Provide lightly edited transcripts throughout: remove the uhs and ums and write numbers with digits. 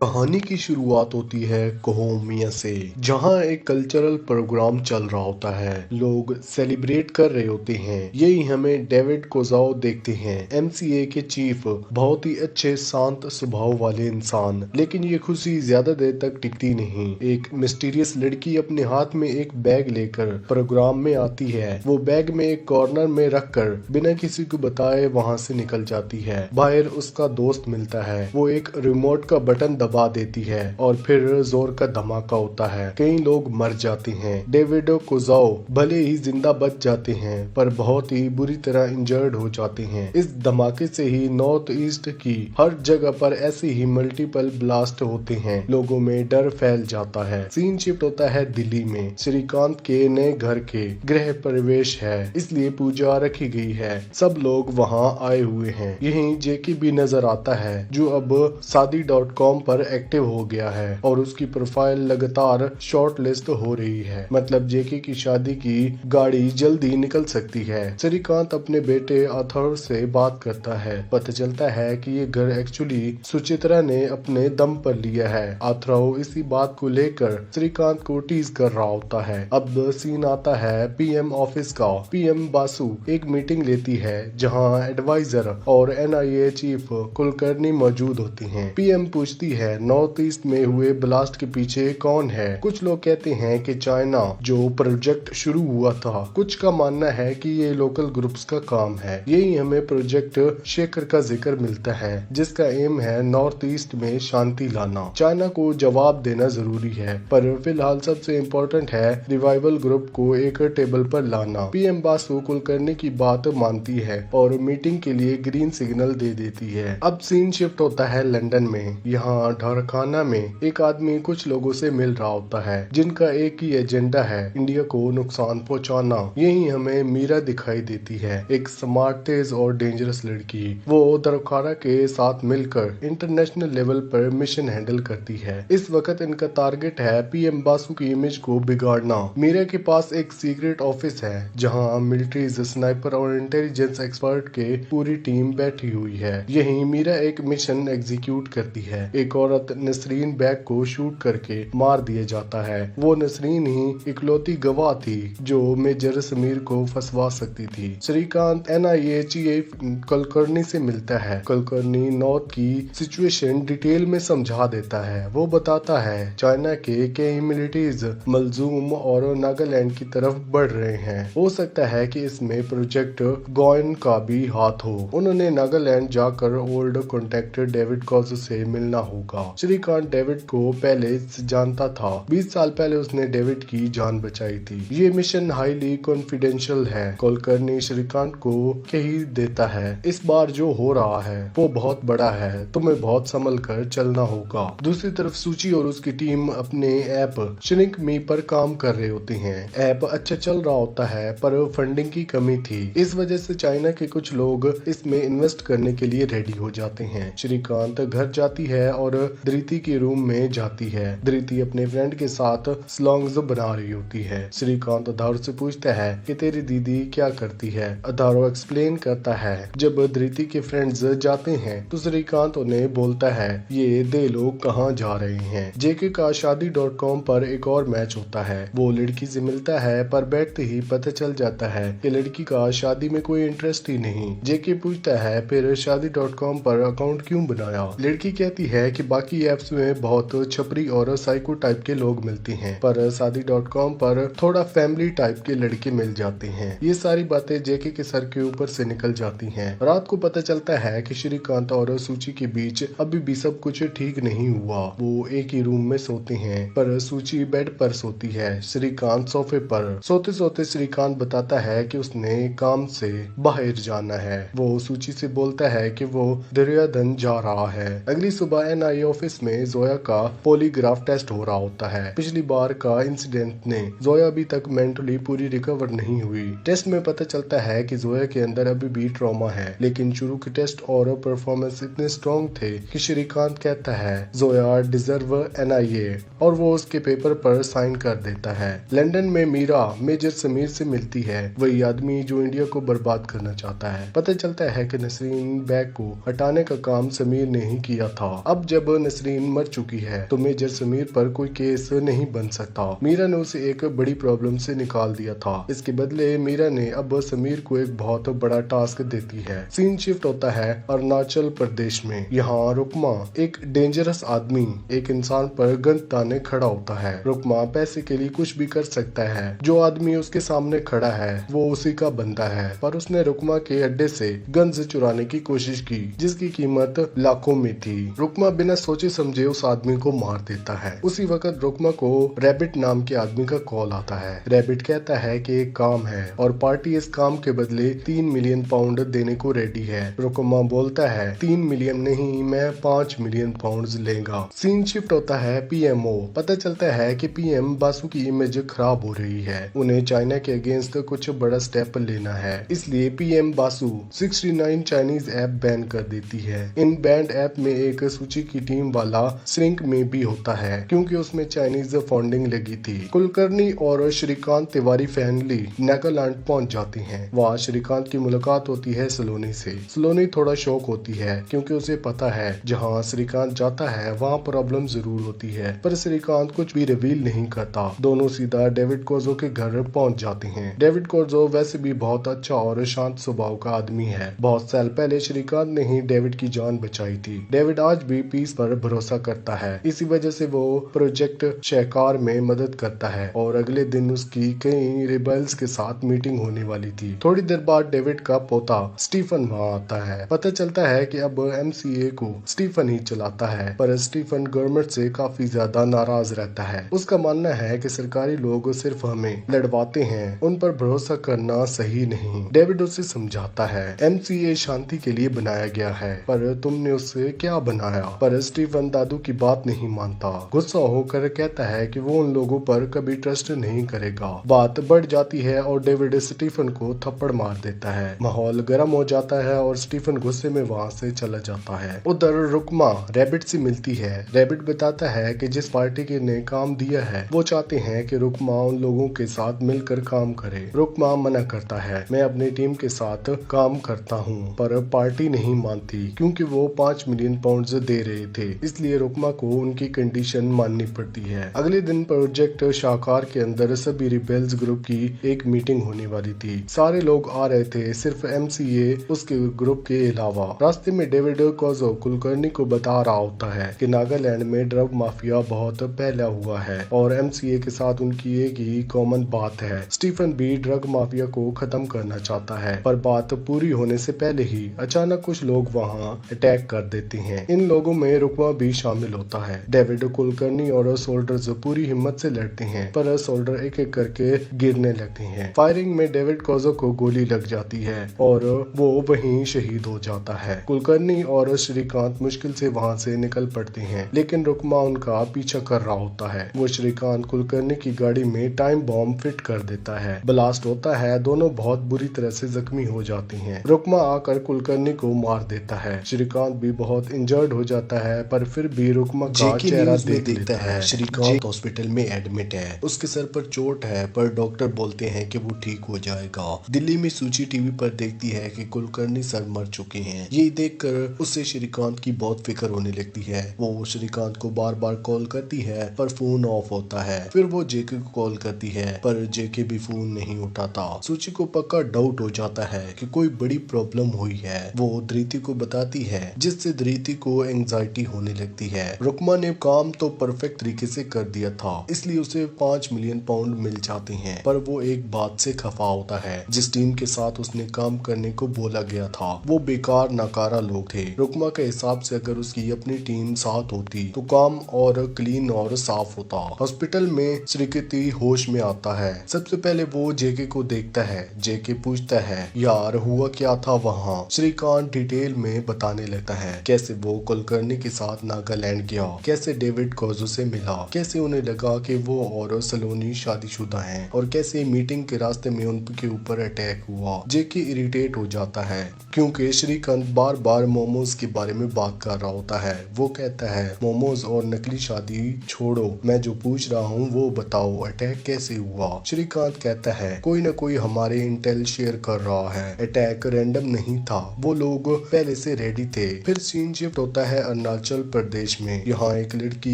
कहानी की शुरुआत होती है कोहोमिया से, जहां एक कल्चरल प्रोग्राम चल रहा होता है। लोग सेलिब्रेट कर रहे होते हैं। यही हमें डेविड कोजाओ देखते हैं, एमसीए के चीफ, बहुत ही अच्छे शांत स्वभाव वाले इंसान। लेकिन ये खुशी ज्यादा देर तक टिकती नहीं। एक मिस्टीरियस लड़की अपने हाथ में एक बैग लेकर प्रोग्राम में आती है। वो बैग में एक कॉर्नर में रखकर बिना किसी को बताए वहां से निकल जाती है। बाहर उसका दोस्त मिलता है। वो एक रिमोट का बटन दबा देती है और फिर जोर का धमाका होता है। कई लोग मर जाते हैं। डेविड कोजाओ भले ही जिंदा बच जाते हैं, पर बहुत ही बुरी तरह इंजर्ड हो जाते हैं। इस धमाके से ही नॉर्थ ईस्ट की हर जगह पर ऐसे ही मल्टीपल ब्लास्ट होते हैं। लोगों में डर फैल जाता है। सीन शिफ्ट होता है दिल्ली में। श्रीकांत के नए घर के गृह प्रवेश है, इसलिए पूजा रखी गई है। सब लोग वहां आए हुए हैं। यहीं जेकी भी नजर आता है, जो अब शादी.com पर एक्टिव हो गया है और उसकी प्रोफाइल लगातार शॉर्ट लिस्ट हो रही है। मतलब जेकी की शादी की गाड़ी जल्दी निकल सकती है। श्रीकांत अपने बेटे अथर्व से बात करता है। पता चलता है कि ये घर एक्चुअली सुचित्रा ने अपने दम पर लिया है। अथर्व इसी बात को लेकर श्रीकांत को टीज कर रहा होता है। अब सीन आता है पीएम ऑफिस का। पीएम बासु एक मीटिंग लेती है, जहां एडवाइजर और एनआईए चीफ कुलकर्णी मौजूद होती हैं। पीएम पूछती है, नॉर्थ ईस्ट में हुए ब्लास्ट के पीछे कौन है? कुछ लोग कहते हैं कि चाइना, जो प्रोजेक्ट शुरू हुआ था। कुछ का मानना है कि ये लोकल ग्रुप्स का काम है। यही हमें प्रोजेक्ट शेखर का जिक्र मिलता है, जिसका एम है नॉर्थ ईस्ट में शांति लाना। चाइना को जवाब देना जरूरी है, पर फिलहाल सबसे इम्पोर्टेंट है रिवाइवल ग्रुप को एक टेबल पर लाना। पीएम बासु कुलकर्णी की बात मानती है और मीटिंग के लिए ग्रीन सिग्नल दे देती है। अब सीन शिफ्ट होता है लंदन में। यहाँ ढारखाना में एक आदमी कुछ लोगों से मिल रहा होता है, जिनका एक ही एजेंडा है, इंडिया को नुकसान पहुँचाना। यही हमें मीरा दिखाई देती है, एक स्मार्ट, तेज और डेंजरस लड़की। वो दरखारा के साथ मिलकर इंटरनेशनल लेवल पर मिशन हैंडल करती है। इस वक्त इनका टारगेट है पीएम बासु की इमेज को बिगाड़ना। मीरा के पास एक सीक्रेट ऑफिस है, जहाँ मिलिट्रीज, स्नाइपर और इंटेलिजेंस एक्सपर्ट के पूरी टीम बैठी हुई है। यहीं मीरा एक मिशन एग्जीक्यूट करती है। एक औरत नसरीन बैग को शूट करके मार दिया जाता है। वो नसरीन ही इकलौती गवाह थी जो मेजर समीर को फंसवा सकती थी। श्रीकांत एनआईए चीफ कुलकर्णी से मिलता है। कुलकर्णी नॉर्थ की सिचुएशन डिटेल में समझा देता है। वो बताता है चाइना के कई मिलिट्रीज मलजूम और नागालैंड की तरफ बढ़ रहे हैं। हो सकता है कि इसमें प्रोजेक्ट गोयन का भी हाथ हो। उन्होंने नागालैंड जाकर ओल्ड कॉन्टेक्ट डेविड कॉज से मिलना होगा। श्रीकांत डेविड को पहले से जानता था। 20 साल पहले उसने डेविड की जान बचाई थी। ये मिशन हाईली कॉन्फिडेंशियल है। कुलकर्णी श्रीकांत को कही देता है, इस बार जो हो रहा है वो बहुत बड़ा है, तुम्हें बहुत संभल कर चलना होगा। दूसरी तरफ सूची और उसकी टीम अपने ऐप श्रिंक मी पर काम कर रहे होते हैं। ऐप अच्छा चल रहा होता है, पर फंडिंग की कमी थी। इस वजह से चाइना के कुछ लोग इसमें इन्वेस्ट करने के लिए रेडी हो जाते हैं। श्रीकांत घर जाती है और धृति के रूम में जाती है। धृति अपने फ्रेंड के साथ स्लॉन्ग्स बना रही होती है। श्रीकांत अधारो से पूछता है कि तेरी दीदी क्या करती है। अधारो एक्सप्लेन करता है। जब धृति के फ्रेंड्स जाते हैं तो श्रीकांत उन्हें बोलता है, ये दे लोग कहाँ जा रहे हैं। जेके का शादी.com पर एक और मैच होता है। वो लड़की से मिलता है, पर बैठते ही पता चल जाता है कि लड़की का शादी में कोई इंटरेस्ट ही नहीं। जेके पूछता है, फिर शादी.com पर अकाउंट क्यों बनाया। लड़की कहती है कि बाकी एप्स में बहुत छपरी और साइको टाइप के लोग मिलते हैं, पर शादी.com पर थोड़ा फैमिली टाइप के लड़के मिल जाते हैं। ये सारी बातें जेके के सर के ऊपर से निकल जाती हैं। रात को पता चलता है कि श्रीकांत और सूची के बीच अभी भी सब कुछ ठीक नहीं हुआ। वो एक ही रूम में सोते हैं, पर सूची बेड पर सोती है, श्रीकांत सोफे पर। सोते सोते श्रीकांत बताता है कि उसने काम से बाहर जाना है। वो सूची से बोलता है कि वो दुर्योधन जा रहा है। अगली सुबह एनआईए ऑफिस में जोया का पॉलीग्राफ टेस्ट हो रहा होता है। पिछली बार का इंसिडेंट ने जोया अभी तक मेंटली पूरी रिकवर नहीं हुई। टेस्ट में पता चलता है कि जोया के अंदर अभी भी ट्रॉमा है, लेकिन शुरू के टेस्ट और परफॉर्मेंस इतने स्ट्रॉन्ग थे कि श्रीकांत कहता है जोया डिजर्व एनआईए, और वो उसके पेपर पर साइन कर देता है। लंदन में मीरा मेजर समीर से मिलती है, वही आदमी जो इंडिया को बर्बाद करना चाहता है। पता चलता है कि नसरीन बैग को हटाने का काम समीर ने ही किया था। अब जब अब नसरीन मर चुकी है तो मेजर समीर पर कोई केस नहीं बन सकता। मीरा ने उसे एक बड़ी प्रॉब्लम से निकाल दिया था। इसके बदले मीरा ने अब समीर को एक बहुत बड़ा टास्क देती है। सीन शिफ्ट होता है अरुणाचल प्रदेश में। यहाँ रुकमा एक डेंजरस आदमी एक इंसान पर गन ताने खड़ा होता है। रुकमा पैसे के लिए कुछ भी कर सकता है। जो आदमी उसके सामने खड़ा है वो उसी का बंदा है, पर उसने रुकमा के अड्डे से गन्स चुराने की कोशिश की जिसकी कीमत लाखों में थी। रुकमा बिना सोचे समझे उस आदमी को मार देता है। उसी वक्त रुकमा को रैबिट नाम के आदमी का कॉल आता है। रैबिट कहता है कि एक काम है और पार्टी इस काम के बदले 3 मिलियन पाउंड देने को रेडी है। रुकमा बोलता है 3 मिलियन नहीं, मैं 5 मिलियन पाउंड लेगा। सीन शिफ्ट होता है पीएमओ। पता चलता है कि पीएम बासु की इमेज खराब हो रही है। उन्हें चाइना के अगेंस्ट कुछ बड़ा स्टेप लेना है, इसलिए PM Basu 69 Chinese app ban कर देती है। इन बैंड ऐप में एक सूची की टीम वाला श्रिंक में भी होता है क्योंकि उसमें चाइनीज फंडिंग लगी थी। कुलकर्णी और श्रीकांत तिवारी फैमिली नागालैंड पहुंच जाती हैं। वहाँ श्रीकांत की मुलाकात होती है सलोनी से। सलोनी थोड़ा शौक होती है क्योंकि उसे पता है जहाँ श्रीकांत जाता है वहाँ प्रॉब्लम जरूर होती है, पर श्रीकांत कुछ भी रिवील नहीं करता। दोनों सीधा डेविड कोजो के घर पहुंच जाते हैं। डेविड कोजो वैसे भी बहुत अच्छा और शांत स्वभाव का आदमी है। बहुत साल पहले श्रीकांत ने ही डेविड की जान बचाई थी। डेविड आज भी पीस पर भरोसा करता है, इसी वजह से वो प्रोजेक्ट शेकार में मदद करता है और अगले दिन उसकी कई रिबल्स के साथ मीटिंग होने वाली थी। थोड़ी देर बाद डेविड का पोता स्टीफन वहाँ आता है। पता चलता है कि अब एमसीए को स्टीफन ही चलाता है, पर स्टीफन गवर्नमेंट से काफी ज्यादा नाराज रहता है। उसका मानना है कि सरकारी लोग सिर्फ हमें लड़वाते हैं, उन पर भरोसा करना सही नहीं। डेविड उसे समझाता है एमसीए शांति के लिए बनाया गया है, पर तुमने उससे क्या बनाया। पर स्टीफन दादू की बात नहीं मानता। गुस्सा होकर कहता है कि वो उन लोगों पर कभी ट्रस्ट नहीं करेगा। बात बढ़ जाती है और डेविड स्टीफन को थप्पड़ मार देता है। माहौल गर्म हो जाता है और स्टीफन गुस्से में वहाँ से चला जाता है। उधर रुकमा रैबिट से मिलती है। रैबिट बताता है कि जिस पार्टी के ने काम दिया है वो चाहते हैं कि रुकमा उन लोगों के साथ मिलकर काम करे। रुकमा मना करता है, मैं अपनी टीम के साथ काम करता हूँ, पर पार्टी नहीं मानती क्योंकि वो 5 मिलियन पाउंड दे रहे थे, इसलिए रुकमा को उनकी कंडीशन माननी पड़ती है। अगले दिन प्रोजेक्ट शाकार के अंदर सभी रिबेल्स ग्रुप की एक मीटिंग होने वाली थी। सारे लोग आ रहे थे, सिर्फ एमसीए उसके ग्रुप के अलावा। रास्ते में डेविड कोजो कुलकर्णी को बता रहा होता है कि नागालैंड में ड्रग माफिया बहुत फैला हुआ है और एमसीए के साथ उनकी एक ही कॉमन बात है। स्टीफन भी ड्रग माफिया को खत्म करना चाहता है, पर बात पूरी होने से पहले ही अचानक कुछ लोग वहाँ अटैक कर देते हैं। इन लोगों में रुकमा भी शामिल होता है। डेविड कुलकर्णी और सोल्डर्स पूरी हिम्मत से लड़ते हैं, पर सोल्डर एक एक करके गिरने लगते हैं। फायरिंग में डेविड कोजो को गोली लग जाती है और वो वहीं शहीद हो जाता है। कुलकर्णी और श्रीकांत मुश्किल से वहाँ से निकल पड़ते हैं, लेकिन रुकमा उनका पीछा कर रहा होता है। वो श्रीकांत कुलकर्णी की गाड़ी में टाइम बॉम्ब फिट कर देता है। ब्लास्ट होता है, दोनों बहुत बुरी तरह से जख्मी हो जाते हैं। रुकमा आकर कुलकर्णी को मार देता है। श्रीकांत भी बहुत इंजर्ड हो जाता है, पर फिर भी रुकमा का चेहरा देख लेता है। श्रीकांत हॉस्पिटल में एडमिट है, उसके सर पर चोट है, पर डॉक्टर बोलते हैं कि वो ठीक हो जाएगा। दिल्ली में सूची टीवी पर देखती है कि कुलकर्णी सर मर चुके हैं। ये देखकर उससे श्रीकांत की बहुत फिक्र होने लगती है। वो श्रीकांत को बार बार कॉल करती है, पर फोन ऑफ होता है। फिर वो जेके को कॉल करती है, पर जेके भी फोन नहीं उठाता। सूची को पक्का डाउट हो जाता है कि कोई बड़ी प्रॉब्लम हुई है। वो धृति को बताती है, जिससे धृति को एंजाइटी होने लगती है। रुकमा ने काम तो परफेक्ट तरीके से कर दिया था, इसलिए उसे 5 मिलियन पाउंड मिल जाते हैं, पर वो एक बात से खफा होता है। जिस टीम के साथ उसने काम करने को बोला गया था वो बेकार नकारा लोग थे। रुकमा के हिसाब से अगर उसकी अपनी टीम साथ होती तो काम और क्लीन और साफ होता। हॉस्पिटल में श्रीकृति होश में आता है। सबसे पहले वो जेके को देखता है। जेके पूछता है, यार हुआ क्या था वहाँ। श्रीकांत डिटेल में बताने लगता है कैसे वो कुलकर्णी के साथ नागालैंड गया, कैसे डेविड कोजो से मिला, कैसे उन्हें लगा कि वो और सलोनी शादीशुदा हैं, और कैसे मीटिंग के रास्ते में उनके ऊपर अटैक हुआ। जेके इरिटेट हो जाता है क्योंकि श्रीकांत बार बार मोमोज के बारे में बात कर रहा होता है। वो कहता है, मोमोज और नकली शादी छोड़ो, मैं जो पूछ रहा हूँ वो बताओ, अटैक कैसे हुआ। श्रीकांत कहता है, कोई न कोई हमारे इंटेल शेयर कर रहा है, अटैक रैंडम नहीं था, वो लोग पहले से रेडी थे। फिर सीन शिफ्ट होता है अरुणाचल हिमाचल प्रदेश में। यहाँ एक लड़की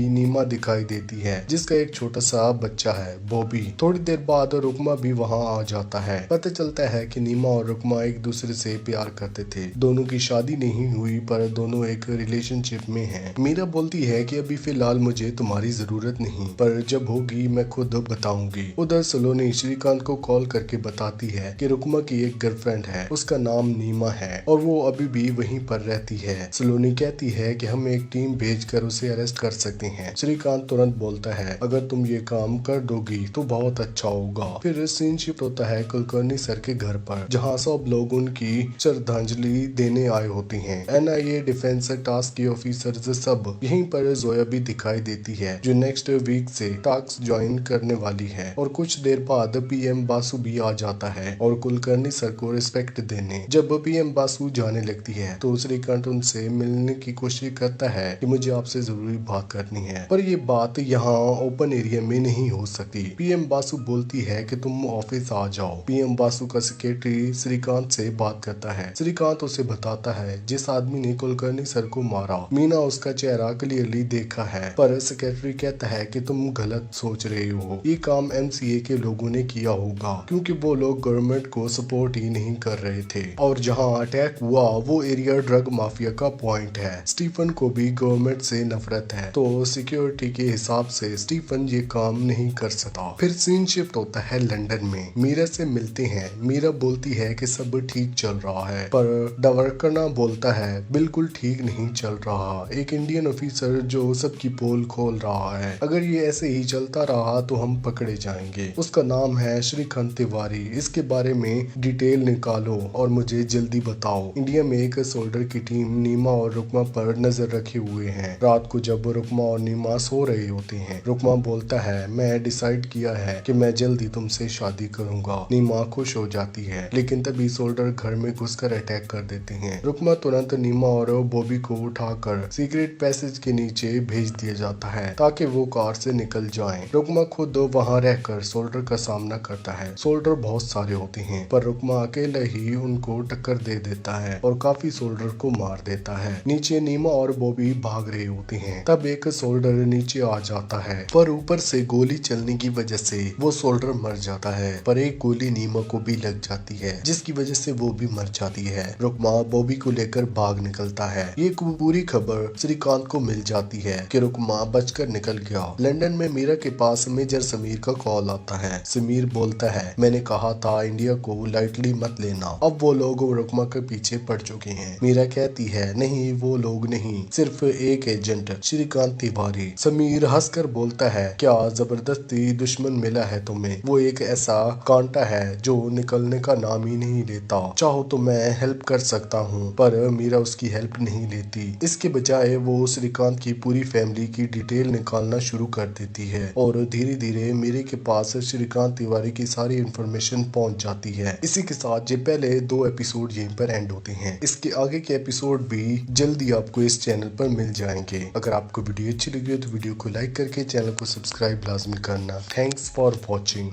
नीमा दिखाई देती है जिसका एक छोटा सा बच्चा है बॉबी। थोड़ी देर बाद रुकमा भी वहाँ आ जाता है। पता चलता है कि नीमा और रुकमा एक दूसरे से प्यार करते थे। दोनों की शादी नहीं हुई पर दोनों एक रिलेशनशिप में हैं। मीरा बोलती है कि अभी फिलहाल मुझे तुम्हारी जरूरत नहीं, पर जब होगी मैं खुद बताऊंगी। उधर सलोनी श्रीकांत को कॉल करके बताती है कि रुकमा की एक गर्लफ्रेंड है, उसका नाम नीमा है और वो अभी भी वहीं पर रहती है। सलोनी कहती है कि हम एक टीम भेजकर उसे अरेस्ट कर सकते हैं। श्रीकांत तुरंत बोलता है अगर तुम ये काम कर दोगी तो बहुत अच्छा होगा। फिर सीन शिफ्ट होता है कुलकर्णी सर के घर पर, जहाँ सब लोग उनकी श्रद्धांजलि देने आए होते हैं। NIA डिफेंस टास्क के ऑफिसर्स सब यहीं पर जोया भी दिखाई देती है जो नेक्स्ट वीक से टास्क ज्वाइन करने वाली है। और कुछ देर बाद PM बासु भी आ जाता है और कुलकर्णी सर को रिस्पेक्ट देने। जब PM बासु जाने लगती है तो श्रीकांत उनसे मिलने की कोशिश करता है कि मुझे आपसे जरूरी बात करनी है, पर ये बात यहाँ ओपन एरिया में नहीं हो सकती। PM बासु बोलती है कि तुम ऑफिस आ जाओ। PM बासु का सेक्रेटरी श्रीकांत से बात करता है। श्रीकांत उसे बताता है जिस आदमी ने कुलकर्णी सर को मारा, मीना उसका चेहरा क्लियरली देखा है, पर सेक्रेटरी कहता है कि तुम गलत सोच रहे हो। ये काम MCA के लोगों ने किया होगा क्योंकि वो लोग गवर्नमेंट को सपोर्ट ही नहीं कर रहे थे और जहाँ अटैक हुआ वो एरिया ड्रग माफिया का पॉइंट है। स्टीफन को भी गवर्नमेंट से नफरत है तो सिक्योरिटी के हिसाब से स्टीफन ये काम नहीं कर सकता। फिर सीन शिफ्ट होता है लंदन में। मीरा से मिलते हैं। मीरा बोलती है कि सब ठीक चल रहा है, पर डवरकना बोलता है बिल्कुल ठीक नहीं चल रहा। एक इंडियन ऑफिसर जो सबकी पोल खोल रहा है, अगर ये ऐसे ही चलता रहा तो हम पकड़े जाएंगे। उसका नाम है श्रीकांत तिवारी। इसके बारे में डिटेल निकालो और मुझे जल्दी बताओ। इंडिया में एक सोल्डर की टीम नीमा और रुकमा पर नजर रखे हुए है। रात को जब रुकमा और नीमा सो रहे होते हैं, रुकमा बोलता है मैं डिसाइड किया है कि मैं जल्दी तुमसे शादी करूंगा। नीमा खुश हो जाती है, लेकिन तभी सोल्डर घर में घुसकर अटैक कर देते हैं। रुकमा तुरंत नीमा और बॉबी को उठाकर सीक्रेट पैसेज के नीचे भेज दिया जाता है ताकि वो कार से निकल जाएं। रुकमा खुद वहां रहकर सोल्डर का सामना करता है। सोल्डर बहुत सारे होते हैं पर रुकमा अकेले ही उनको टक्कर दे देता है और काफी सोल्डर को मार देता है। नीचे नीमा और बॉबी भाग रहे होते हैं, तब एक सोल्डर नीचे आ जाता है, पर ऊपर से गोली चलने की वजह से वो सोल्डर मर जाता है। पर एक गोली नीमा को भी लग जाती है जिसकी वजह से वो भी मर जाती है। रुकमा बॉबी को लेकर भाग निकलता है। ये पूरी खबर श्रीकांत को मिल जाती है कि रुकमा बचकर निकल गया। लंदन में मीरा के पास मेजर समीर का कॉल आता है। समीर बोलता है मैंने कहा था इंडिया को लाइटली मत लेना, अब वो लोग रुकमा के पीछे पड़ चुके हैं। मीरा कहती है नहीं वो लोग नहीं, सिर्फ एक एजेंट श्रीकांत तिवारी। समीर हंसकर बोलता है क्या जबरदस्ती दुश्मन मिला है तुम्हें? वो एक ऐसा कांटा है जो निकलने का नाम ही नहीं लेता। चाहो तो मैं हेल्प कर सकता हूँ, पर मीरा उसकी हेल्प नहीं लेती। इसके बजाय वो श्रीकांत की पूरी फैमिली की डिटेल निकालना शुरू कर देती है और धीरे धीरे मीरा के पास श्रीकांत तिवारी की सारी इंफॉर्मेशन पहुंच जाती है। इसी के साथ ये पहले 2 एपिसोड यहीं पर एंड होते हैं। इसके आगे के एपिसोड भी जल्दी आपको इस चैनल पर मिल जाएंगे। अगर आपको वीडियो अच्छी लगी हो तो वीडियो को लाइक करके चैनल को सब्सक्राइब लाजमी करना। Thanks for watching.